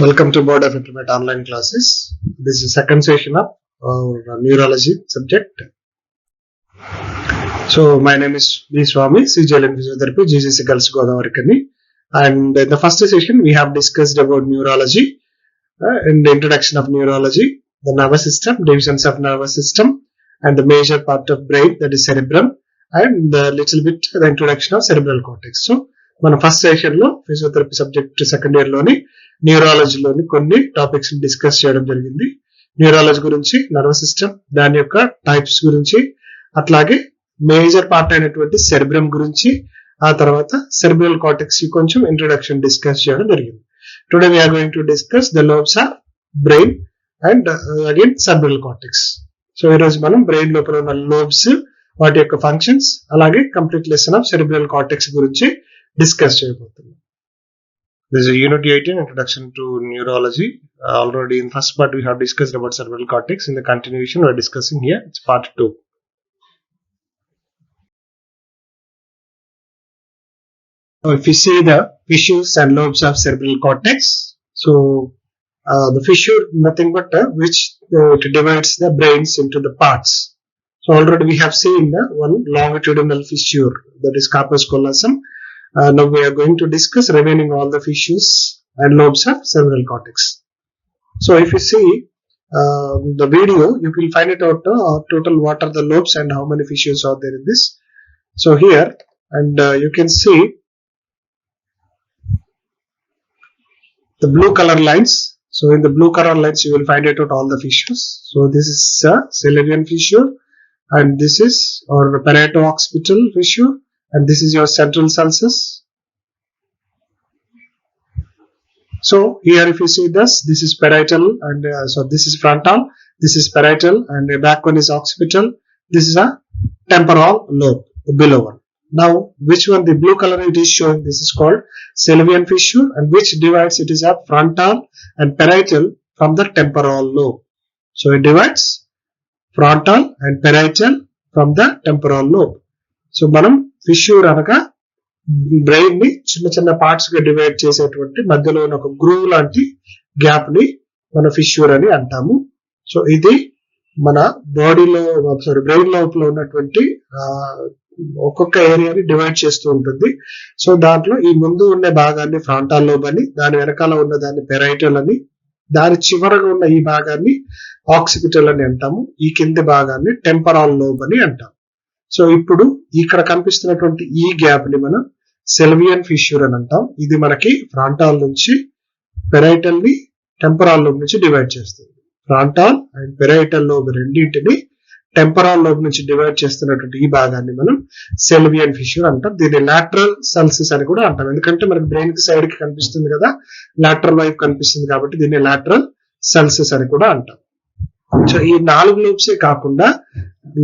Welcome to Board of Intermediate online classes. This is the second session of our neurology subject. So my name is V. Swami, CGL in Physiotherapy, GCC Girls Godavari. And in the first session, we have discussed about neurology, in the introduction of neurology, the nervous system, divisions of nervous system, and the major part of brain, that is cerebrum, and a little bit the introduction of cerebral cortex. So మన first session లో physiotherapy subject second year లోని న్యూరాలజీలోని కొన్ని topics discuss చేయడం జరిగింది. Neurology గురించి, nervous system, దాని యొక్క types గురించి, అట్లాగే మేజర్ పార్ట్ అయినటువంటి సెరిబ్రమ్ గురించి, ఆ తర్వాత సెరిబ్రల్ కార్టెక్స్ కి కొంచెం ఇంట్రొడక్షన్ డిస్కస్ చేయడం జరిగింది. Today we are going to discuss the lobes of brain and again cerebral cortex. So ఈ రోజు మనం బ్రెయిన్ లోపల ఉన్న లోబ్స్, వాటి యొక్క ఫంక్షన్స్, అలాగే complete lesson of cerebral cortex గురించి డిస్కస్ చేయబోతున్నాం. This is Unit 18, Introduction to Neurology. Already in first part we have discussed about cerebral cortex. In the continuation we are discussing here, it's part 2. So if you see the fissures and lobes of cerebral cortex, so the fissure nothing but which it divides the brains into the parts. So already we have seen one longitudinal fissure, that is corpus callosum. Now we are going to discuss remaining all the fissures and lobes of cerebral cortex. So if you see the video, you will find it out total what are the lobes and how many fissures are there in this. So here, and you can see the blue color lines. So in the blue color lines, you will find it out all the fissures. So this is a Sylvian fissure, and this is our parieto-occipital fissure. And this is your central sulcus. So here if you see this is parietal, and so this is frontal, this is parietal, and the back one is occipital. This is a temporal lobe, the below one. Now which one, the blue color it is showing, this is called Sylvian fissure, and which divides it is a frontal and parietal from the temporal lobe. So it divides frontal and parietal from the temporal lobe. So మనం ఫిష్యూర్ అనగా brain ని చిన్న చిన్న parts గా divide చేసేటువంటి మధ్యలో ఉన్న ఒక గ్రూవ్ లాంటి గ్యాప్ ని మన ఫిష్యూర్ అని అంటాము. సో ఇది మన బాడీలో బ్రెయిన్ లోపల ఉన్నటువంటి ఒక్కొక్క ఏరియాని డివైడ్ చేస్తూ ఉంటుంది. సో దాంట్లో ఈ ముందు ఉన్న భాగాన్ని ఫ్రంటల్ లోబ్ అని, దాని వెనకాల ఉన్న దాన్ని పెరైటల్ అని, దాని చివరగా ఉన్న ఈ భాగాన్ని ఆక్సిపిటల్ అని అంటాము. ఈ కింది భాగాన్ని టెంపరల్ లోబ్ అని అంటాము. సో ఇప్పుడు ఇక్కడ కనిపిస్తున్నటువంటి ఈ గ్యాప్ ని మనం సెల్వియన్ ఫిష్యూర్ అని అంటాం. ఇది మనకి ఫ్రంటల్ నుంచి పెరైటల్ ని టెంపరల్ లోబ్ నుంచి డివైడ్ చేస్తుంది. ఫ్రంటల్ అండ్ పెరైటల్ లోబ్ రెండింటిని టెంపరల్ లోబ్ నుంచి డివైడ్ చేస్తున్నటువంటి ఈ భాగాన్ని మనం సెల్వియన్ ఫిష్యూర్ అంటాం. దీన్ని లాటరల్ సల్సిస్ అని కూడా అంటాం. ఎందుకంటే మనకి బ్రెయిన్ కి సైడ్ కి కనిపిస్తుంది కదా, లాటరల్ వైపు కనిపిస్తుంది కాబట్టి దీన్ని లాటరల్ సల్సిస్ అని కూడా అంటాం. సో ఈ 4 లోబ్సే కాకుండా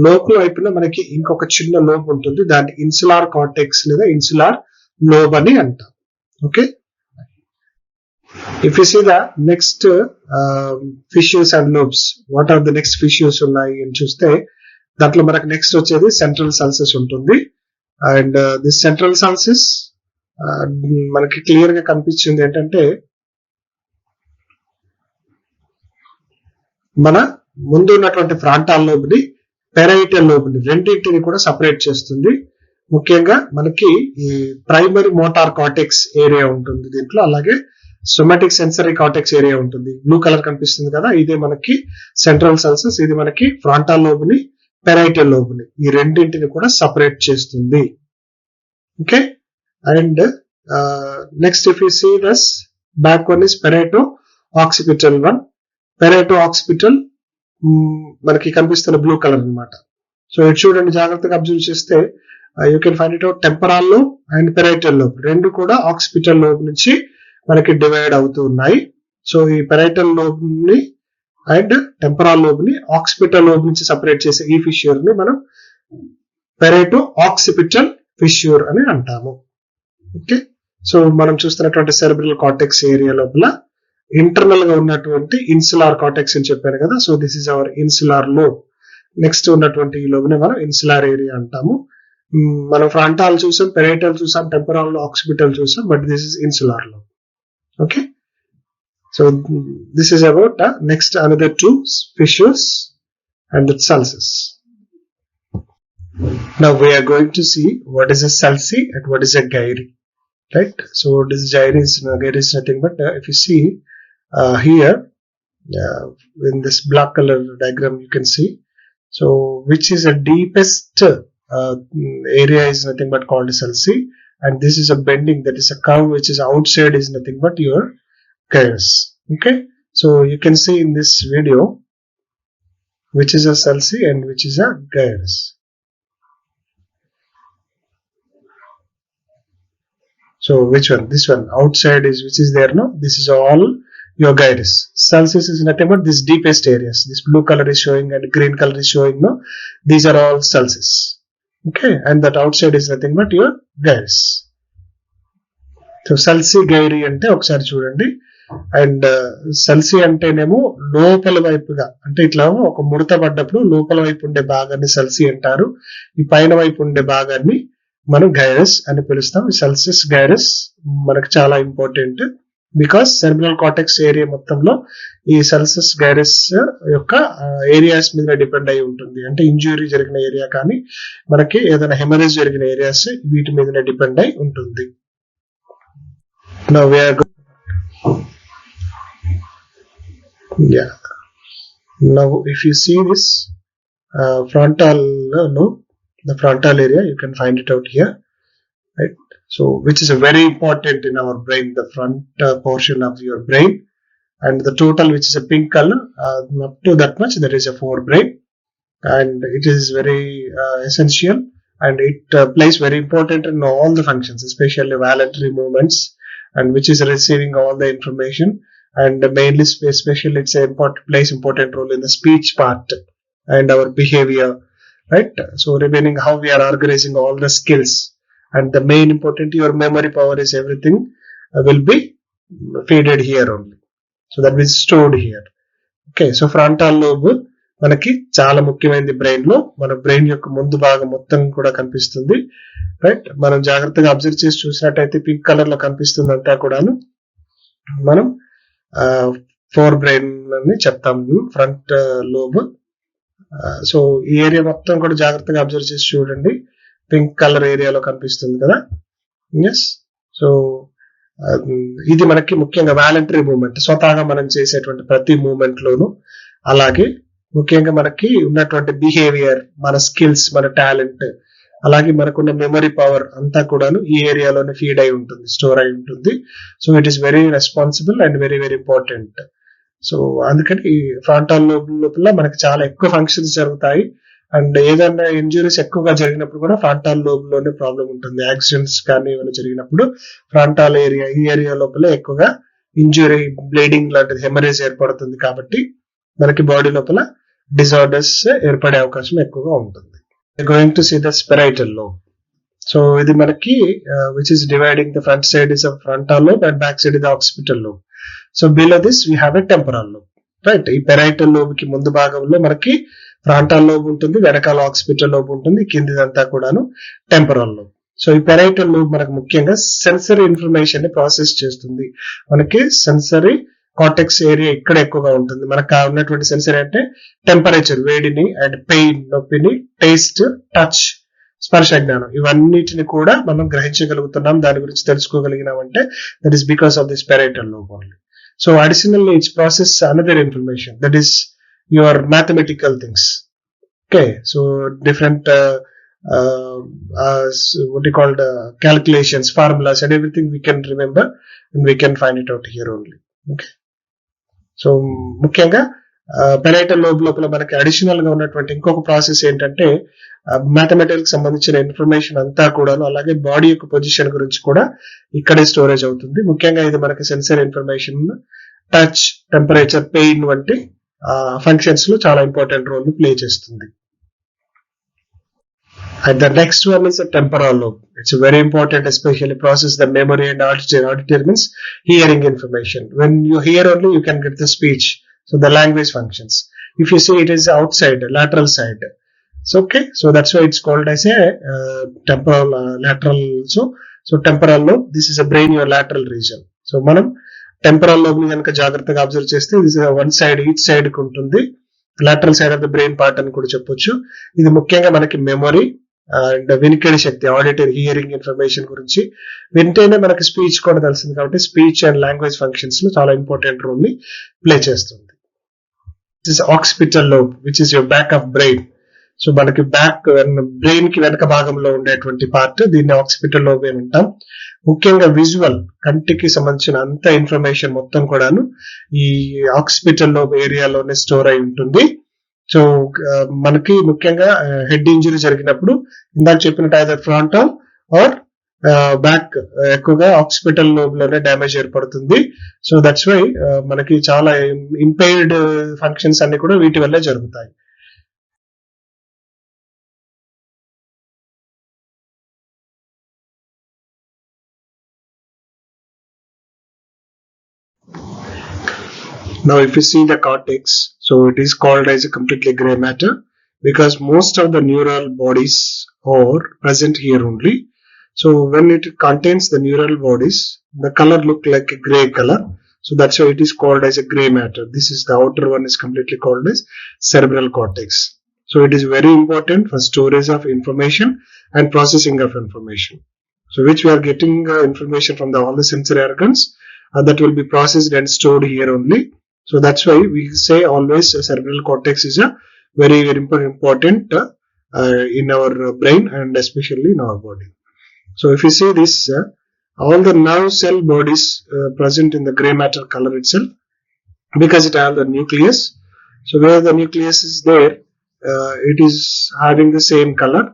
లోపల వైపున మనకి ఇంకొక చిన్న లోబ్ ఉంటుంది, దాన్ని ఇన్సులార్ కార్టెక్స్ లేదా ఇన్సులార్ లోబ్ అని అంటాం. Okay, if you see the next fissures and lobes, what are the next fissures ఉన్నాయి అని చూస్తే దాంట్లో మనకు నెక్స్ట్ వచ్చేది సెంట్రల్ సల్సస్ ఉంటుంది. అండ్ దిస్ సెంట్రల్ సల్సస్ మనకి క్లియర్ గా కనిపించింది ఏంటంటే మన ముందు ఉన్నటువంటి ఫ్రంటల్ లోబ్ ని పెరైటల్ లోబ్ ని రెండింటిని కూడా సపరేట్ చేస్తుంది. ముఖ్యంగా మనకి ఈ ప్రైమరీ మోటార్ కార్టెక్స్ ఏరియా ఉంటుంది దీంట్లో, అలాగే సోమాటిక్ సెన్సరీ కార్టెక్స్ ఏరియా ఉంటుంది. బ్లూ కలర్ కనిపిస్తుంది కదా, ఇదే మనకి సెంట్రల్ సల్సస్. ఇది మనకి ఫ్రంటల్ లోబ్ ని, పెరైటల్ లోబ్ ని, ఈ రెండింటిని కూడా సపరేట్ చేస్తుంది. Okay, and next if you see this back one is parieto occipital one. Parieto occipital మనకి కనిపిస్తున్న బ్లూ కలర్ అన్నమాట. సో ఇటు చూడండి, జాగ్రత్తగా అబ్జర్వ్ చేస్తే you can find it out temporal lobe and parietal lobe రెండు కూడా ఆక్సిపిటల్ లోబ్ నుంచి మనకి డివైడ్ అవుతూ ఉన్నాయి. సో ఈ పెరైటల్ లోబ్ ని అండ్ టెంపరల్ లోబ్ ని ఆక్సిపిటల్ లోబ్ నుంచి సపరేట్ చేసే ఈ ఫిష్యూర్ ని మనం పెరైటో ఆక్సిపిటల్ ఫిష్యూర్ అని అంటాము. ఓకే, సో మనం చూస్తున్నటువంటి సెరిబ్రల్ కార్టెక్స్ ఏరియా లోపల ఇంటర్నల్ గా ఉన్నటువంటి ఇన్సులార్ కార్టెక్స్ అని చెప్పారు కదా. So this is our insular lobe. Next ఉన్నటువంటి ఈ లోబ్ ని మనం ఇన్సులార్ ఏరియా అంటాము. మనం ఫ్రంటల్ చూసాం, పెరైటల్ చూసాం, టెంపరల్ ఆక్సిపిటల్ చూసాం, but this is insular lobe. Okay, So this is about next another two fishes and the sulci. Now we are going to see what is a sulci and what is a gyri, right? So what is gyri is nothing but if you see here in this black color diagram you can see, so which is the deepest area is nothing but called sulci, and this is a bending, that is a curve which is outside is nothing but your gyrus. Okay, so you can see in this video which is a sulci and which is a gyrus. So which one? This one outside is which is there, no? This is all your gyrus. Sulci is nothing but this deepest areas. This blue color is showing and green color is showing, no? These are all sulci. Okay, and that outside is nothing but your gyrus. So sulci gyri ante ఒకసారి చూడండి. And సల్సి అంటేనేమో లోపల వైపుగా, అంటే ఇట్లా ఒక ముడత పడ్డప్పుడు లోపల వైపు ఉండే భాగాన్ని సల్సి అంటారు. ఈ పైన వైపు ఉండే భాగాన్ని మనం గైరస్ అని పిలుస్తాం. సల్సిస్ గైరస్ మనకు చాలా important, because cerebral cortex area మొత్తంలో ఈ సల్సిస్ గైరస్ యొక్క ఏరియాస్ మీద డిపెండ్ అయి ఉంటుంది. అంటే ఇంజురీ జరిగిన ఏరియా కానీ మనకి ఏదైనా హెమరేజ్ జరిగిన ఏరియాస్ వీటి మీదనే డిపెండ్ అయి ఉంటుంది. Now we are yeah. Now if you see this frontal lobe, the frontal area, you can find it out here, right? So which is a very important in our brain, the front portion of your brain, and the total which is a pink color, up to that much there is a forebrain, and it is very essential, and it plays very important in all the functions, especially voluntary movements, and which is receiving all the information, and mainly especially it's plays important role in the speech part and our behavior, right? So remaining how we are organizing all the skills, and the main important your memory power is everything will be feeded here only, so that is stored here. Okay, so frontal lobe మనకి చాలా ముఖ్యమైనది brain లో. మన brain యొక్క ముందు భాగం మొత్తం కూడా కనిపిస్తుంది, రైట్? మనం జాగ్రత్తగా అబ్జర్వ్ చేసి చూసినట్టయితే పింక్ కలర్ లో కనిపిస్తుంది అంతా కూడాను మనం ఫోర్ బ్రెయిన్ అని చెప్తాము, ఫ్రంట్ లోబ్. సో ఈ ఏరియా మొత్తం కూడా జాగ్రత్తగా అబ్జర్వ్ చేసి చూడండి, పింక్ కలర్ ఏరియాలో కనిపిస్తుంది కదా. ఎస్, సో ఇది మనకి ముఖ్యంగా వాలంటరీ మూవ్మెంట్, స్వతహాగా మనం చేసేటువంటి ప్రతి మూవ్మెంట్ లోను, అలాగే ముఖ్యంగా మనకి ఉన్నటువంటి బిహేవియర్, మన స్కిల్స్, మన టాలెంట్, అలాగే మనకున్న మెమరీ పవర్ అంతా కూడాను ఈ ఏరియాలోనే ఫీడ్ అయి ఉంటుంది, స్టోర్ అయి ఉంటుంది. So it is very responsible and very very important. So అందుకని ఈ ఫ్రంటల్ లోబ్ లోపల మనకి చాలా ఎక్కువ ఫంక్షన్స్ జరుగుతాయి, అండ్ ఏదైనా ఇంజురీస్ ఎక్కువగా జరిగినప్పుడు కూడా ఫ్రంటల్ లోబ్ లోనే ప్రాబ్లం ఉంటుంది. యాక్సిడెంట్స్ కానీ ఏమైనా జరిగినప్పుడు ఫ్రంటల్ ఏరియా, ఈ ఏరియా లోపల ఎక్కువగా ఇంజురీ, బ్లీడింగ్ లాంటిది, హెమరేజ్ ఏర్పడుతుంది. కాబట్టి మనకి బాడీ లోపల డిజార్డర్స్ ఏర్పడే అవకాశం ఎక్కువగా ఉంటుంది. Going to see the parietal lobe. So ఇది మనకి which is dividing the front side is frontal lobe and back side is occipital lobe. So below this we have a temporal lobe, right? ఈ parietal lobe కి ముందు భాగంలో మనకి frontal lobe ఉంటుంది, వెనకాల occipital lobe ఉంటుంది, కిందిదంతా కూడాను టెంపరల్ లోబ్. సో ఈ పెరైటల్ లోబ్ మనకు ముఖ్యంగా సెన్సరీ ఇన్ఫర్మేషన్ ని ప్రాసెస్ చేస్తుంది. మనకి సెన్సరీ కార్టెక్స్ ఏరియా ఇక్కడ ఎక్కువగా ఉంటుంది. మనకు ఉన్నటువంటి సెన్సరీ అంటే టెంపరేచర్, వేడిని, అండ్ పెయిన్, నొప్పిని, టేస్ట్, టచ్, స్పర్శ జ్ఞానం, ఇవన్నిటిని కూడా మనం గ్రహించగలుగుతున్నాం. దాని గురించి తెలుసుకోగలిగినామంటే that is because of this parietal lobe only. So additionally it's process another information, that is your mathematical things. Okay, so different what you called calculations, formulas, and everything we can remember and we can find it out here only. Okay, so ముఖ్యంగా parietal lobe లోపల మనకి additional గా ఉన్నటువంటి ఇంకొక process ఏంటంటే mathematics సంబంధించిన information అంతా కూడాను, అలాగే బాడీ యొక్క పొజిషన్ గురించి కూడా ఇక్కడే స్టోరేజ్ అవుతుంది. ముఖ్యంగా ఇది మనకి sensory information, touch, temperature, pain వంటి ఫంక్షన్స్ లో చాలా ఇంపార్టెంట్ రోల్ ని ప్లే చేస్తుంది. And the next one is a temporal lobe. It's a very important, especially process the memory and auditory. Auditory means hearing information. When you hear only, you can get the speech. So the language functions. If you see it is outside, lateral side. So okay, so that's why it's called as a temporal lateral. So temporal lobe. This is a brain, your lateral region. So manam temporal lobe ని కనుక జాగ్రత్తగా observe చేస్తే ఇది one side each side కి ఉంటుంది. Lateral side of the brain part అని కూడా చెప్పొచ్చు. ఇది ముఖ్యంగా మనకి మెమొరీ అండ్ వినికిడి శక్తి, ఆడిటరీ హియరింగ్ ఇన్ఫర్మేషన్ గురించి. వింటేనే మనకి స్పీచ్ కూడా తెలిసింది కాబట్టి స్పీచ్ అండ్ లాంగ్వేజ్ ఫంక్షన్స్ లో చాలా ఇంపార్టెంట్ రోల్ ని ప్లే చేస్తుంది. This is occipital lobe which is your back of brain. So మనకి బ్యాక్ బ్రెయిన్ కి వెనక భాగంలో ఉండేటువంటి పార్ట్, దీన్ని ఆక్సిపిటల్ లోబ్ అని అంటాం. ముఖ్యంగా విజువల్, కంటికి సంబంధించిన అంత ఇన్ఫర్మేషన్ మొత్తం కూడాను ఈ ఆక్సిపిటల్ లోబ్ ఏరియాలోనే స్టోర్ అయి ఉంటుంది. సో మనకి ముఖ్యంగా హెడ్ ఇంజరీ జరిగినప్పుడు ఇందాక చెప్పినట్టు ఐదర్ ఫ్రంటల్ ఆర్ బ్యాక్ ఎక్కువగా ఆక్సిపిటల్ లోబ్ లోనే డ్యామేజ్ ఏర్పడుతుంది. సో దట్స్ వై మనకి చాలా ఇంపైర్డ్ ఫంక్షన్స్ అన్ని కూడా వీటి వల్లే జరుగుతాయి. Now, if you see the cortex, so it is called as a completely gray matter because most of the neural bodies are present here only. So when it contains the neural bodies, the color look like a gray color. So that's why it is called as a gray matter. This is the outer one is completely called as cerebral cortex. So it is very important for storage of information and processing of information. So which we are getting information from all the sensory organs that will be processed and stored here only. So that's why we say always cerebral cortex is a very, very important in our brain and especially in our body. So if you see this, all the nerve cell bodies present in the gray matter color itself because it has the nucleus. So where the nucleus is there, it is having the same color,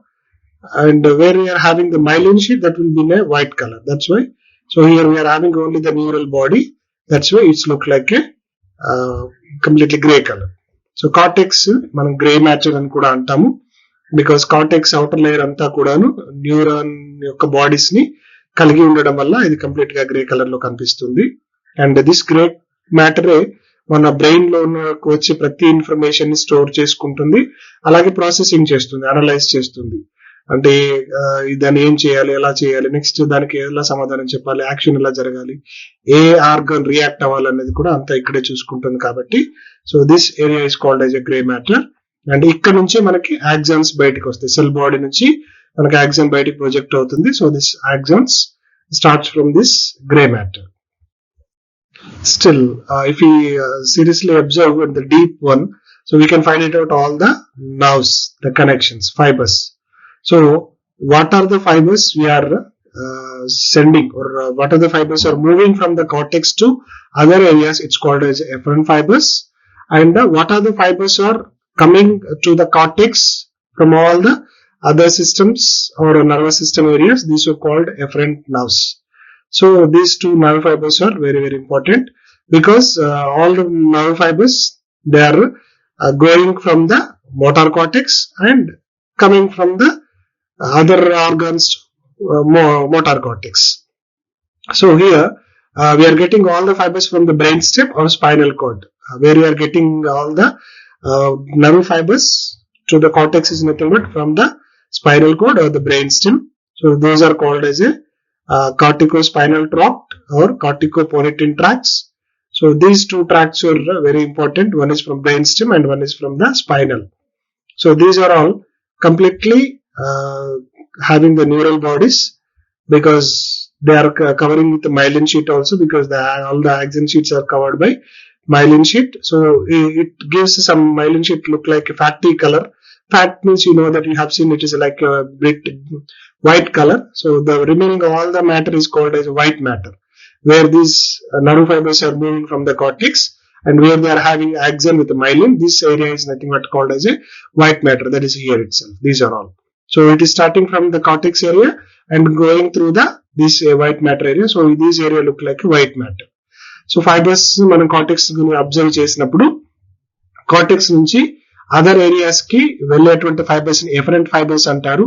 and where we are having the myelin sheath, that will be in a white color. That's why. So here we are having only the neural body. That's why it's look like a completely gray color. So cortex మనం grey matter అని కూడా అంటాము because cortex outer layer అంతా కూడాను neuron యొక్క bodies ని కలిగి ఉండడం వల్ల ఇది కంప్లీట్ గా గ్రే కలర్ లో కనిపిస్తుంది. అండ్ దిస్ గ్రే మ్యాటరే మన బ్రెయిన్ లో వచ్చే ప్రతి ఇన్ఫర్మేషన్ ని స్టోర్ చేసుకుంటుంది, అలాగే ప్రాసెసింగ్ చేస్తుంది, అనలైజ్ చేస్తుంది. అంటే దాన్ని ఏం చేయాలి, ఎలా చేయాలి, నెక్స్ట్ దానికి ఎలా సమాధానం చెప్పాలి, యాక్షన్ ఎలా జరగాలి, ఏ ఆర్గన్ రియాక్ట్ అవ్వాలి అనేది కూడా అంతా ఇక్కడే చూసుకుంటుంది. కాబట్టి so this area is called as a grey matter. And ఇక్కడ నుంచి మనకి యాక్సాన్స్ బయటకు వస్తాయి, సెల్ బాడీ నుంచి మనకి యాక్సాన్ బయటకు ప్రొజెక్ట్ అవుతుంది. So this axons starts from this grey matter. Still, if we seriously observe the deep one, so we can find it out all the nerves, the connections, fibers. So what are the fibers we are sending, or what are the fibers are moving from the cortex to other areas? It's called as efferent fibers. And what are the fibers are coming to the cortex from all the other systems or nervous system areas? These are called efferent nerves. So these two nerve fibers are very, very important because all the nerve fibers, they are going from the motor cortex and coming from the other organs, motor cortex. So here we are getting all the fibers from the brainstem or spinal cord, where we are getting all the nerve fibers to the cortex is nothing but from the spinal cord or the brainstem. So those are called as a corticospinal tract or corticoponetine tracts. So these two tracts are very important. One is from brainstem and one is from the spinal. So these are all completely having the neural bodies because they are covering with the myelin sheath also, because all the axon sheets are covered by myelin sheath. So it gives some myelin sheath look like a fatty color. Fat means you know that you have seen it is like a bit white color. So the remaining all the matter is called as white matter, where these nerve fibers are moving from the cortex and where they are having axon with the myelin. This area is nothing but called as a white matter, that is here itself. These are all. So it is starting from the cortex area and going through this white matter area. So this area look like a white matter. So fibers మనం cortex observe చేసినప్పుడు cortex నుంచి other areas కి వెళ్ళేటువంటి fibres ని afferent fibres అంటారు.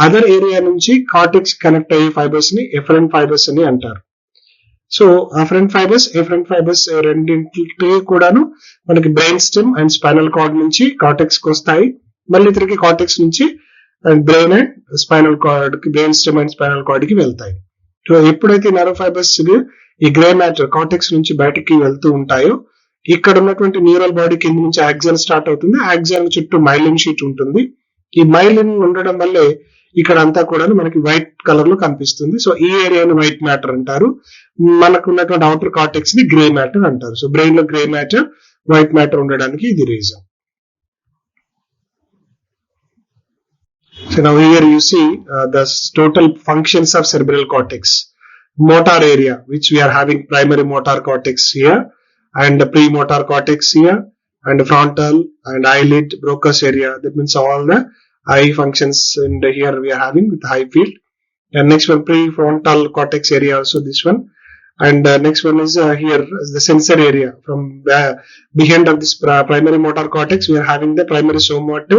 Other area నుంచి cortex connect అయ్యే fibres ని ఎఫరెంట్ ఫైబర్స్ అని అంటారు. సో ఎఫరెంట్ ఫైబర్స్ రెండింటికి కూడాను మనకి brain stem and spinal cord నుంచి కార్టెక్స్ కి వస్తాయి. మళ్ళీ తిరిగి కార్టెక్స్ నుంచి బ్రెయిన్ అండ్ స్పైనల్ కార్డ్ కి, brain stem and spinal cord కి వెళ్తాయి. సో ఎప్పుడైతే నర్వ్ ఫైబర్స్ ఈ గ్రే మ్యాటర్ కార్టెక్స్ నుంచి బయటికి వెళ్తూ ఉంటాయో, ఇక్కడ ఉన్నటువంటి న్యూరల్ బాడీ కింద నుంచి యాక్సియల్ స్టార్ట్ అవుతుంది. యాక్సియల్ చుట్టూ మైలిన్ షీట్ ఉంటుంది. ఈ మైలిన్ ఉండడం వల్లే ఇక్కడ అంతా కూడా మనకి వైట్ కలర్ లో కనిపిస్తుంది. సో ఈ ఏరియాని వైట్ మ్యాటర్ అంటారు. మనకు ఉన్నటువంటి అవుటర్ కార్టెక్స్ ని గ్రే మ్యాటర్ అంటారు. సో బ్రెయిన్ లో గ్రే మ్యాటర్, వైట్ మ్యాటర్ ఉండడానికి ఇది reason. So now here you see the total functions of cerebral cortex. Motor area, which we are having primary motor cortex here, and the premotor cortex here, and frontal and eyelid, Broca's area. That means all the eye functions, and here we are having with high field. And next one, prefrontal cortex area, also this one. And next one is here the sensory area. From behind of this primary motor cortex, we are having the primary somato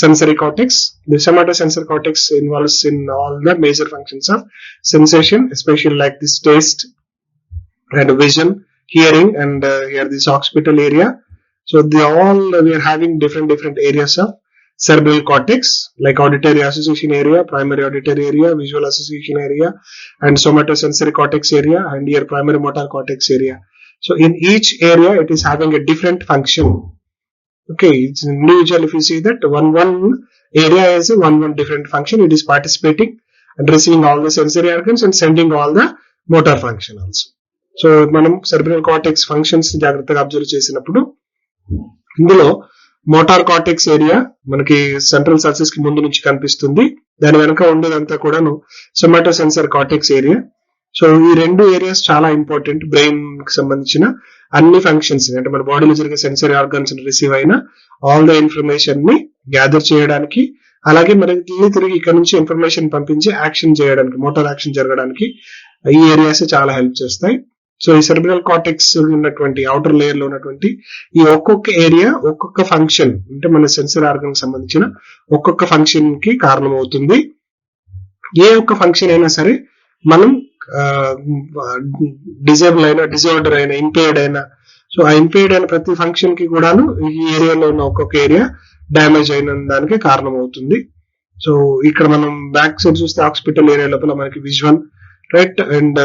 sensory cortex. The somatosensory cortex involves in all the major functions of sensation, especially like this taste and vision, hearing, and here this occipital area. So they all we are having different areas of cerebral cortex, like auditory association area, primary auditory area, visual association area, and somatosensory cortex area, and here primary motor cortex area. So in each area it is having a different function. Okay, it's individual. If you see that one area has a one different function, it is participating and receiving all the sensory organs and sending all the motor function also. So మనం cerebral cortex functions జాగ్రత్తగా observe చేసినప్పుడు ఇందులో motor cortex area మనకి central surface కి ముందు నుంచి కనిపిస్తుంది. దాని వెనక ఉండేదంతా కూడాను సొమాటోసెన్సర్ కార్టెక్స్ ఏరియా. సో ఈ రెండు ఏరియాస్ చాలా ఇంపార్టెంట్. బ్రెయిన్ కి సంబంధించిన అన్ని ఫంక్షన్స్, అంటే మన బాడీలో జరిగే సెన్సరీ ఆర్గన్స్ రిసీవ్ అయిన ఆల్ ద ఇన్ఫర్మేషన్ ని గ్యాదర్ చేయడానికి, అలాగే మనకి తిరిగి ఇక్కడ నుంచి ఇన్ఫర్మేషన్ పంపించి యాక్షన్ చేయడానికి, మోటార్ యాక్షన్ జరగడానికి ఈ ఏరియాస్ చాలా హెల్ప్ చేస్తాయి. సో ఈ సెరెబ్రల్ కార్టెక్స్ ఉన్నటువంటి అవుటర్ లేయర్ లో ఉన్నటువంటి ఈ ఒక్కొక్క ఏరియా ఒక్కొక్క ఫంక్షన్, అంటే మన సెన్సరీ ఆర్గన్ సంబంధించిన ఒక్కొక్క ఫంక్షన్ కి కారణమవుతుంది. ఏ ఒక్క ఫంక్షన్ అయినా సరే మనం డిజేబుల్ అయినా, డిజార్డర్ అయినా, ఇంపేర్డ్ అయినా, సో ఆ ఇంపేర్డ్ అయిన ప్రతి ఫంక్షన్ కి కూడాను ఈ ఏరియాలో ఉన్న ఒక్కొక్క ఏరియా డ్యామేజ్ అయిన దానికి కారణమవుతుంది. సో ఇక్కడ మనం బ్యాక్ సైడ్ చూస్తే హాస్పిటల్ ఏరియా లోపల మనకి విజువల్, రైట్, అండ్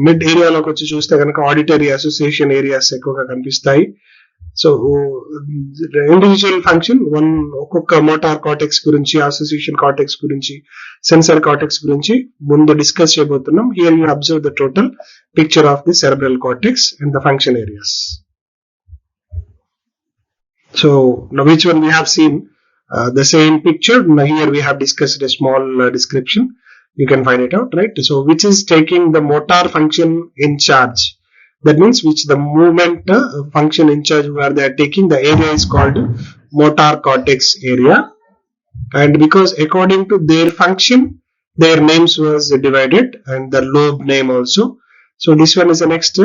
మిడ్ ఏరియాలోకి వచ్చి చూస్తే కనుక ఆడిటరీ అసోసియేషన్ ఏరియాస్ ఎక్కువగా కనిపిస్తాయి. సో ఇండివిజువల్ ఫంక్షన్ ఒక్కొక్క మోటార్ కార్టెక్స్ గురించి, అసోసియేషన్ కార్టెక్స్ గురించి, సెన్సర్ కార్టెక్స్ గురించి ముందు డిస్కస్ చేయబోతున్నాం. Here you observe the total picture of the cerebral cortex and the function areas. So now which one we have seen the same picture. Now here we have discussed a small description. You can find it out, right? So which is taking the motor function in charge. That means which the movement function in charge where they are taking, the area is called motor cortex area. And because according to their function, their names was divided, and the lobe name also. So this one is the next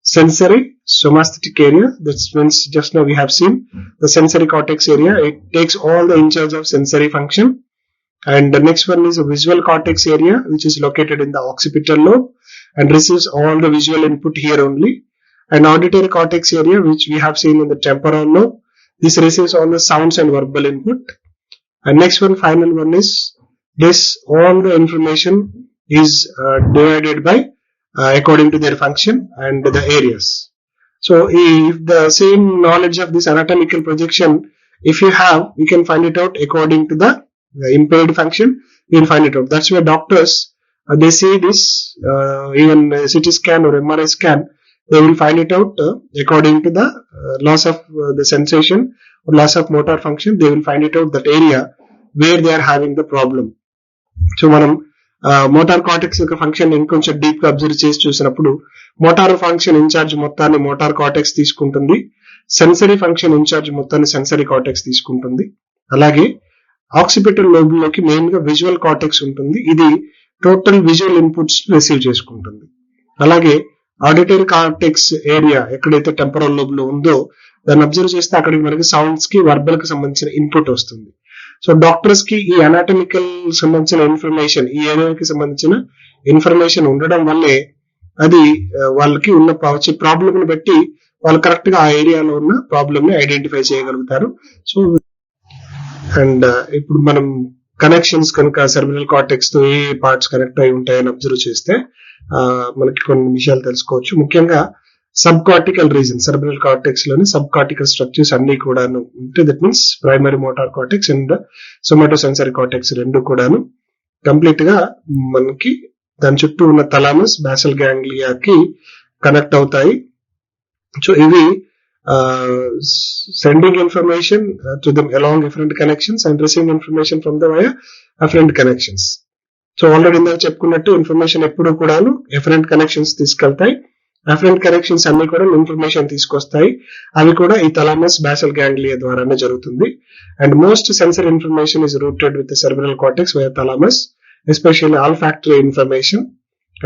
sensory somasthetic area. That means just now we have seen the sensory cortex area. It takes all the in charge of sensory function. And the next one is a visual cortex area, which is located in the occipital lobe and receives all the visual input here only. And auditory cortex area, which we have seen in the temporal lobe, this receives all the sounds and verbal input. And next one, final one is this, all the information is divided by according to their function and the areas. So if the same knowledge of this anatomical projection, if you have, we can find it out according to the impaired function, we will find it out. That's why doctors, they see this, even CT scan or MRI scan, they will find it out according to the loss of the sensation or loss of motor function. They will find it out that area where they are having the problem. So మనం motor cortex యొక్క function ఇంకొంచెం deep గా observe చేసి చూసినప్పుడు motor function incharge మొత్తాన్ని motor cortex తీసుకుంటుంది, sensory function incharge మొత్తాన్ని sensory cortex తీసుకుంటుంది. అలాగే ఆక్సిపిటల్ లోబ్ లోకి మెయిన్ గా విజువల్ కార్టెక్స్ ఉంటుంది. ఇది టోటల్ విజువల్ ఇన్పుట్స్ రిసీవ్ చేసుకుంటుంది. అలాగే ఆడిటరీ కార్టెక్స్ ఏరియా ఎక్కడైతే టెంపరల్ లోబ్ లో ఉందో దాన్ని అబ్జర్వ్ చేస్తే అక్కడికి మనకి సౌండ్స్ కి, వర్బల్ కి సంబంధించిన ఇన్పుట్ వస్తుంది. సో డాక్టర్స్ కి ఈ అనాటమికల్ సంబంధించిన ఇన్ఫర్మేషన్, ఈ ఏరియాకి సంబంధించిన ఇన్ఫర్మేషన్ ఉండడం వల్లే అది వాళ్ళకి ఉన్న వచ్చే ప్రాబ్లమ్ ని బట్టి వాళ్ళు కరెక్ట్ గా ఆ ఏరియాలో ఉన్న ప్రాబ్లమ్ ని ఐడెంటిఫై చేయగలుగుతారు. సో అండ్ ఇప్పుడు మనం కనెక్షన్స్ కనుక సెర్బ్రల్ కార్టెక్స్ తో ఏ పార్ట్స్ కనెక్ట్ అయి ఉంటాయని అబ్జర్వ్ చేస్తే మనకి కొన్ని విషయాలు తెలుసుకోవచ్చు. ముఖ్యంగా sub cortical region, cerebral cortex లోని సబ్ కార్టికల్ స్ట్రక్చర్స్ అన్ని కూడాను ఉంటే, that means primary motor cortex and somato sensory cortex రెండు కూడాను కంప్లీట్ గా మనకి దాని చుట్టూ ఉన్న థలామస్ బాసల్ గ్యాంగ్లియాకి కనెక్ట్ అవుతాయి. సో ఇవి sending information to them along efferent connections and receiving information from the via afferent connections. So already ఇందాక చెప్పుకున్నట్టు ఇన్ఫర్మేషన్ ఎప్పుడు కూడాను ఎఫరెంట్ కనెక్షన్స్ తీసుకెళ్తాయి. ఎఫరెంట్ కనెక్షన్స్ అన్ని కూడా ఇన్ఫర్మేషన్ తీసుకొస్తాయి. అవి కూడా ఈ థలామస్ బాసల్ గ్యాంగ్లియా ద్వారానే జరుగుతుంది. And most sensory information is routed with cerebral cortex via thalamus, especially olfactory information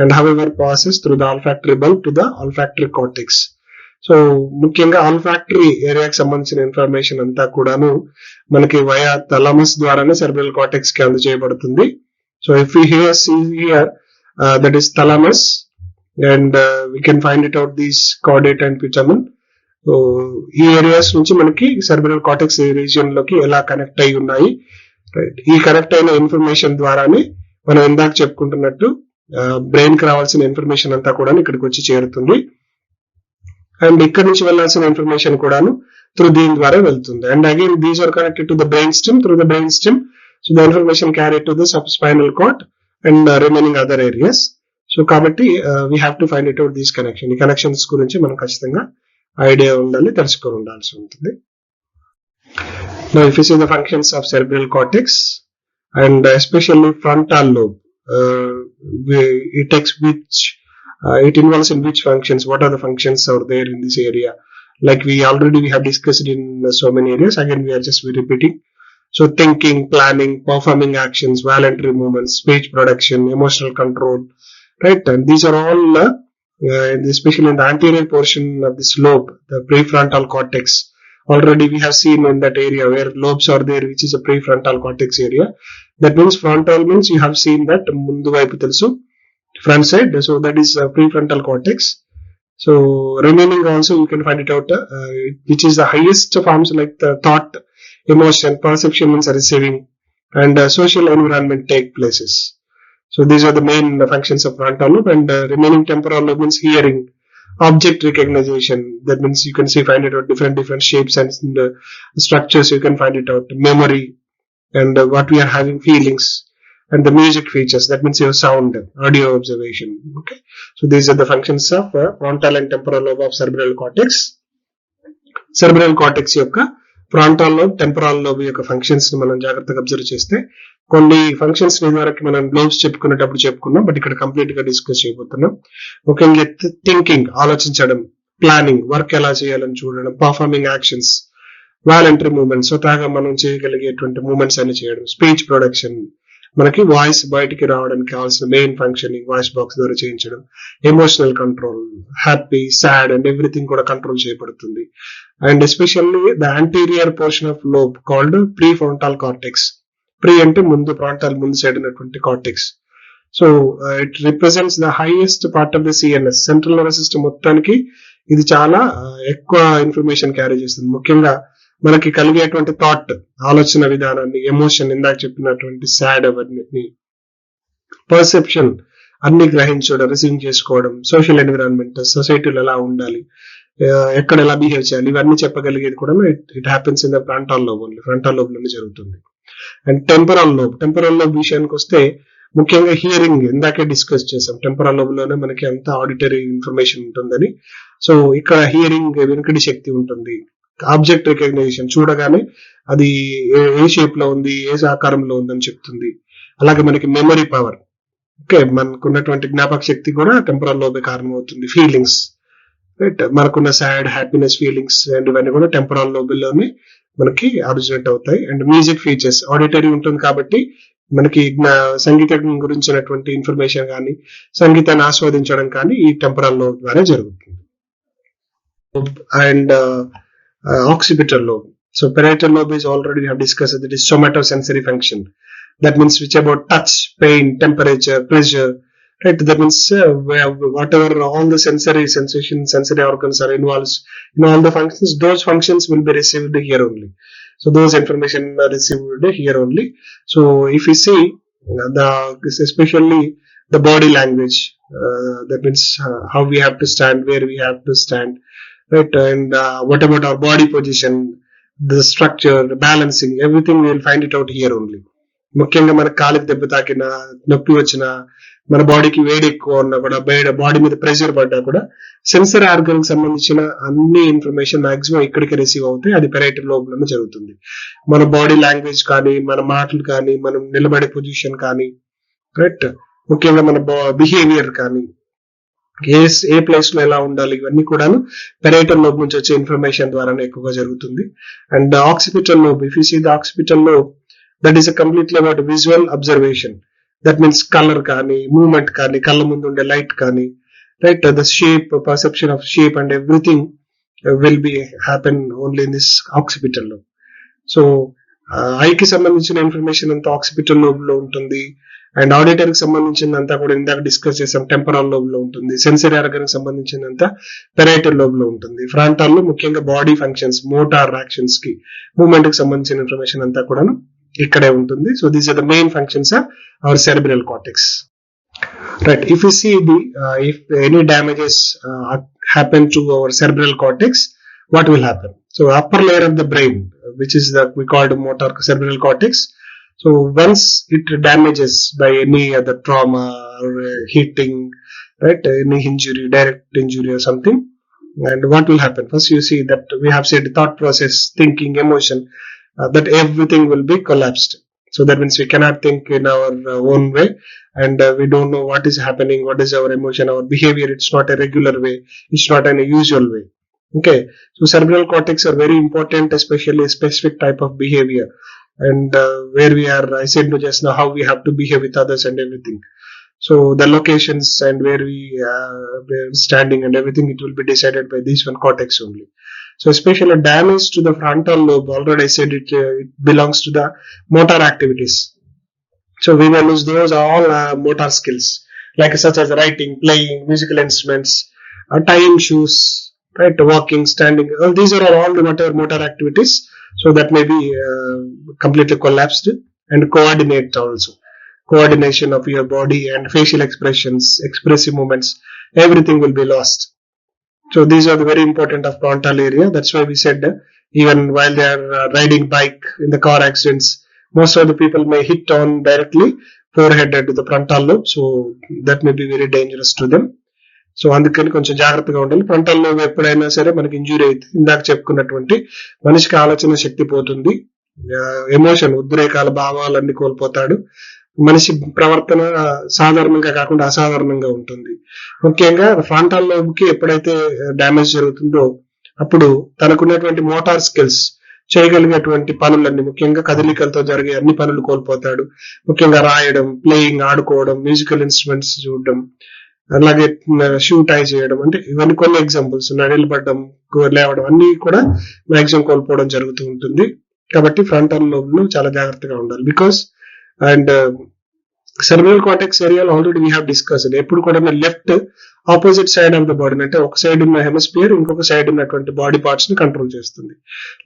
and however passes through the olfactory bulb to the olfactory cortex. So ముఖ్యంగా olfactory ఏరియాకి సంబంధించిన ఇన్ఫర్మేషన్ అంతా కూడాను మనకి వయా థలామస్ ద్వారానే cerebral cortex కి అందజేయబడుతుంది. So if you see here that is thalamus and we can find it out these caudate and putamen. So ఈ ఏరియాస్ నుంచి మనకి సెర్బ్రల్ కార్టెక్స్ రీజియన్ లోకి ఎలా కనెక్ట్ అయి ఉన్నాయి, రైట్? ఈ కనెక్ట్ అయిన ఇన్ఫర్మేషన్ ద్వారానే మనం ఇందాక చెప్పుకుంటున్నట్టు బ్రెయిన్ కి రావాల్సిన ఇన్ఫర్మేషన్ అంతా కూడా ఇక్కడికి వచ్చి చేరుతుంది. అండ్ ఇక్కడ నుంచి వెళ్లాల్సిన ఇన్ఫర్మేషన్ కూడాను త్రూ దీని ద్వారా వెళ్తుంది. And again these are connected to the brain stem, through the brain stem. So the information carry to the sub spinal cord and remaining other areas. So కాబట్టి we have to find it out these connection. ఈ connections గురించి మనం ఖచ్చితంగా idea ఉండాలి, తెలుసుకొని ఉండాల్సి ఉంటుంది. Now if you see the functions of cerebral cortex and especially frontal lobe, it involves in which functions, what are the functions are there in this area, like we have discussed in so many areas. Again we are just repeating. So thinking, planning, performing actions, voluntary movements, speech production, emotional control, right? And these are all especially in the anterior portion of this lobe, the prefrontal cortex. Already we have seen in that area where lobes are there, which is a prefrontal cortex area. That means frontal means you have seen that mundu vaipu telusu, front side. So that is prefrontal cortex. So remaining also you can find it out, which is the highest forms like the thought, emotion, perception means receiving, and social environment take places. So these are the main functions of frontal lobe. And remaining temporal lobe means hearing, object recognition. That means you can find it out different shapes and structures. You can find it out memory and what we are having, feelings, and the music features. That means your sound, audio observation. Okay, so these are the functions of frontal and temporal lobe of cerebral cortex. Cerebral cortex యొక్క frontal lobe, temporal lobe యొక్క functions ని మనం జాగ్రత్తగా observe చేస్తే కొన్ని functions వరకు మనం lobes చెప్పుకునేటప్పుడు చెప్పుకున్నాం, బట్ ఇక్కడ కంప్లీట్ గా డిస్కస్ చేయబోతున్నాం. ముఖ్యంగా థింకింగ్, ఆలోచించడం, ప్లానింగ్, వర్క్ ఎలా చేయాలని చూడడం, పర్ఫార్మింగ్ యాక్షన్స్, వాలంటరీ మూవ్మెంట్స్, స్వతహాగా మనం చేయగలిగేటువంటి మూవ్మెంట్స్ అన్ని చేయడం, స్పీచ్ ప్రొడక్షన్, మనకి వాయిస్ బయటికి రావడానికి కావాల్సిన మెయిన్ ఫంక్షనింగ్ వాయిస్ బాక్స్ ద్వారా చేయించడం, emotional control, happy, sad and everything కూడా కంట్రోల్ చేయబడుతుంది. And especially the anterior portion of lobe called pre frontal cortex. Pre అంటే ముందు, ఫ్రంటల్ ముందు సైడ్ ఉన్నటువంటి cortex. So it represents the highest part of the CNS, central nervous system మొత్తానికి ఇది చాలా ఎక్కువ ఇన్ఫర్మేషన్ క్యారీ చేస్తుంది. ముఖ్యంగా మనకి కలిగేటువంటి థాట్, ఆలోచన విధానాన్ని, ఎమోషన్, ఇందాక చెప్పినటువంటి సాడ్ అవన్నీ, పర్సెప్షన్ అన్ని గ్రహించడం, రిసీవ్ చేసుకోవడం, సోషల్ ఎన్విరాన్మెంట్, సొసైటీలో ఎలా ఉండాలి, ఎక్కడ ఎలా బిహేవ్ చేయాలి, ఇవన్నీ చెప్పగలిగేది కూడా it happens in the frontal lobe only, frontal lobe లోనే జరుగుతుంది. అండ్ టెంపరల్ లోబ్ విషయానికి వస్తే ముఖ్యంగా హియరింగ్ ఇందాకే డిస్కస్ చేసాం. టెంపరల్ లోబ్ లోనే మనకి అంత ఆడిటరీ ఇన్ఫర్మేషన్ ఉంటుందని. సో ఇక్కడ హియరింగ్, వినికిడి శక్తి ఉంటుంది. ఆబ్జెక్ట్ రికగ్నిషన్, చూడగానే అది ఏ షేప్ లో ఉంది, ఏ ఆకారంలో ఉందని చెప్తుంది. అలాగే మనకి మెమరీ పవర్, ఓకే, మనకున్నటువంటి జ్ఞాపక శక్తి కూడా టెంపరల్ లోబే కారణం అవుతుంది. ఫీలింగ్స్, రైట్, మనకున్న సాడ్, హ్యాపీనెస్ ఫీలింగ్స్ అండ్ ఇవన్నీ కూడా టెంపరల్ లోబ్ లోనే మనకి ఆరిజినేట్ అవుతాయి. అండ్ మ్యూజిక్ ఫీచర్స్, ఆడిటరీ ఉంటుంది కాబట్టి మనకి సంగీతం గురించినటువంటి ఇన్ఫర్మేషన్ కానీ, సంగీతాన్ని ఆస్వాదించడం కానీ ఈ టెంపరల్ లోబ్ ద్వారా జరుగుతుంది. And occipital lobe. So parietal lobe is already we have discussed, that is somatosensory function. That means which about touch, pain, temperature, pressure, right? That means whatever all the sensory organs are involved in all the functions, those functions will be received here only. So those information are received here only. So if we see especially the body language, that means how we have to stand, where we have to stand, right? And what about our body position, the structure, the balancing, everything we will find it out here only. ముఖ్యంగా మన కాలికి దెబ్బ తాకినా, నొప్పి వచ్చినా, మన బాడీకి వేడి ఎక్కువ ఉన్నా కూడా, బాడీ మీద ప్రెషర్ పడ్డా కూడా సెన్సర్ ఆర్గన్ కి సంబంధించిన అన్ని ఇన్ఫర్మేషన్ మాక్సిమం ఇక్కడికి రిసీవ్ అవుతాయి. అది పెరైటల్ లోబ్ లోనే జరుగుతుంది. మన బాడీ లాంగ్వేజ్ కానీ, మన మాటలు కానీ, మనం నిలబడే పొజిషన్ కానీ, కరెక్ట్, ముఖ్యంగా మన బిహేవియర్ కానీ, ఏ ప్లేస్ లో ఎలా ఉండాలి, ఇవన్నీ కూడాను పెరైటల్ లోబ్ నుంచి వచ్చే ఇన్ఫర్మేషన్ ద్వారానే ఎక్కువగా జరుగుతుంది. And occipital lobe, if you see the occipital lobe, that is completely about visual observation. That means colour కానీ, మూవ్మెంట్ కానీ, కళ్ళ ముందు ఉండే లైట్ కానీ, right, the shape, perception of shape and everything will be happen only in this occipital lobe. So ఐకి సంబంధించిన information అంతా occipital lobe లో ఉంటుంది. అండ్ ఆడిటర్ కి సంబంధించిందంతా కూడా ఇందాక డిస్కస్ చేసాం, టెంపరల్ లోబ్ లో ఉంటుంది. సెన్సరీ ఆర్గన్ కి సంబంధించిందంతా పెరైటల్ లోబ్ లో ఉంటుంది. ఫ్రంటల్ లో ముఖ్యంగా బాడీ ఫంక్షన్స్, మోటార్ యాక్షన్స్ కి, మూవ్మెంట్ కి సంబంధించిన ఇన్ఫర్మేషన్ అంతా కూడా ఇక్కడే ఉంటుంది. So these are the main functions of our cerebral cortex. Right. If you see if any damages happen to our cerebral cortex, what will happen? So upper layer of the brain, which is we called motor cerebral cortex. So once it damages by any other trauma or hitting, right, any injury, direct injury or something, and what will happen? First, you see that we have said thought process, thinking, emotion, that everything will be collapsed. So that means we cannot think in our own way, and we don't know what is happening, what is our emotion, our behavior. It's not a regular way. It's not an usual way. Okay. So cerebral cortex are very important, especially a specific type of behavior, and where we are, I said just now, how we have to behave with others and everything. So the locations and where we are standing and everything, it will be decided by this one cortex only. So especially damage to the frontal lobe, already I said it belongs to the motor activities. So we will lose those all motor skills, like such as writing, playing musical instruments, tying shoes, right, walking, standing. All these are all the motor activities. So that may be completely collapsed. And coordinate also. Coordination of your body and facial expressions, expressive movements, everything will be lost. So these are the very important of frontal area. That's why we said even while they are riding bike in the car accidents, most of the people may hit on directly forehead to the frontal lobe. So that may be very dangerous to them. So అందుకని కొంచెం జాగ్రత్తగా ఉండాలి. Frontal lobe ఎప్పుడైనా సరే మనకి injury అయితే, ఇందాక చెప్పుకున్నటువంటి మనిషికి ఆలోచన శక్తి పోతుంది, ఎమోషన్, ఉద్రేకాల భావాలన్నీ కోల్పోతాడు, మనిషి ప్రవర్తన సాధారణంగా కాకుండా అసాధారణంగా ఉంటుంది. ముఖ్యంగా ఫ్రంటల్ లోబ్ కి ఎప్పుడైతే డ్యామేజ్ జరుగుతుందో అప్పుడు తనకున్నటువంటి మోటార్ స్కిల్స్, చేయగలిగేటువంటి పనులన్నీ, ముఖ్యంగా కదలికలతో జరిగే అన్ని పనులు కోల్పోతాడు. ముఖ్యంగా రాయడం, ప్లేయింగ్, ఆడుకోవడం, మ్యూజికల్ ఇన్స్ట్రుమెంట్స్ చూడడం, అలాగే షూ టై చేయడం, అంటే ఇవన్నీ కొన్ని ఎగ్జాంపుల్స్. నిలబడడం, లేవడం అన్ని కూడా మాక్సిమం కోల్పోవడం జరుగుతూ ఉంటుంది. కాబట్టి ఫ్రంటల్ లోబ్ లో చాలా జాగ్రత్తగా ఉండాలి. బికాస్ అండ్ సెరెబ్రల్ కార్టెక్స్ ఏరియాలో ఆల్రెడీ వీ హావ్ డిస్కస్డ్, ఎప్పుడు కూడా left opposite side of the body, అంటే ఒక సైడ్ ఉన్న హెమిస్పియర్ ఇంకొక సైడ్ ఉన్నటువంటి బాడీ పార్ట్స్ ని కంట్రోల్ చేస్తుంది.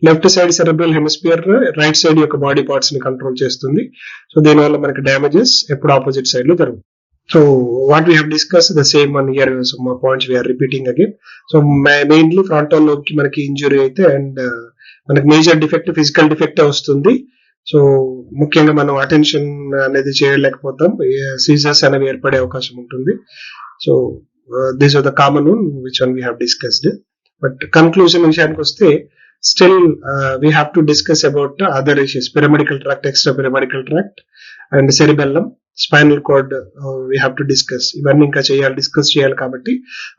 Left side cerebral hemisphere right side యొక్క బాడీ పార్ట్స్ ని కంట్రోల్ చేస్తుంది. సో దీనివల్ల మనకి డ్యామేజెస్ ఎప్పుడు ఆపోజిట్ సైడ్ లో జరుగుతుంది. So what we have discussed, the same one here, some more points we are repeating again. So mainly frontal lobe ki manaki injury aithe and manaki major defect, physical defect vastundi. So ముఖ్యంగా మనం attention అనేది చేయలేకపోతాం, scissors అనేవి ఏర్పడే అవకాశం ఉంటుంది. So these are the common one which one we have discussed. But conclusion విషయానికి వస్తే still we have to discuss about other issues, pyramidal tract, extra pyramidal tract and cerebellum, spinal cord, we have to discuss. ఇవన్నీ ఇంకా discuss చేయాలి. కాబట్టి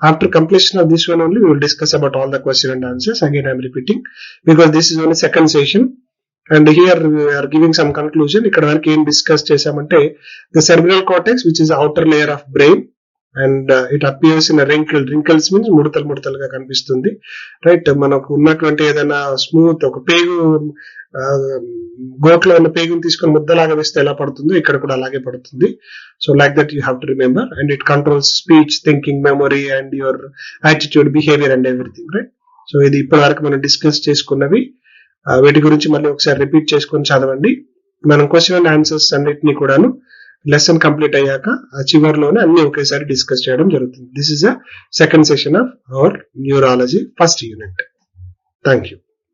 after completion of this one only we will discuss about all the question and answers. Again I am repeating because this is only second session and here we are giving some conclusion. ఇక్కడ వరకు ఏం discuss చేసామంటే the cerebral cortex, which is the outer layer of brain, and it appears in a wrinkles means ముడతలుగా కనిపిస్తుంది, right. మనకు ఉన్నటువంటి ఏదైనా smooth ఒక పేగు గోట్లో ఉన్న పేగుని తీసుకొని ముద్దలాగా వేస్తే ఎలా పడుతుందో ఇక్కడ కూడా అలాగే పడుతుంది. So like that you have to remember, and it controls speech, thinking, memory and your attitude, behaviour and everything, right? So ఇది ఇప్పటి వరకు మనం డిస్కస్ చేసుకున్నవి. వీటి గురించి మళ్ళీ ఒకసారి రిపీట్ చేసుకొని చదవండి. మనం క్వశ్చన్ అండ్ ఆన్సర్స్ అన్నిటినీ కూడాను లెసన్ కంప్లీట్ అయ్యాక చివరిలోనే అన్ని ఒకేసారి డిస్కస్ చేయడం జరుగుతుంది. This is a second session of our neurology first unit. Thank you.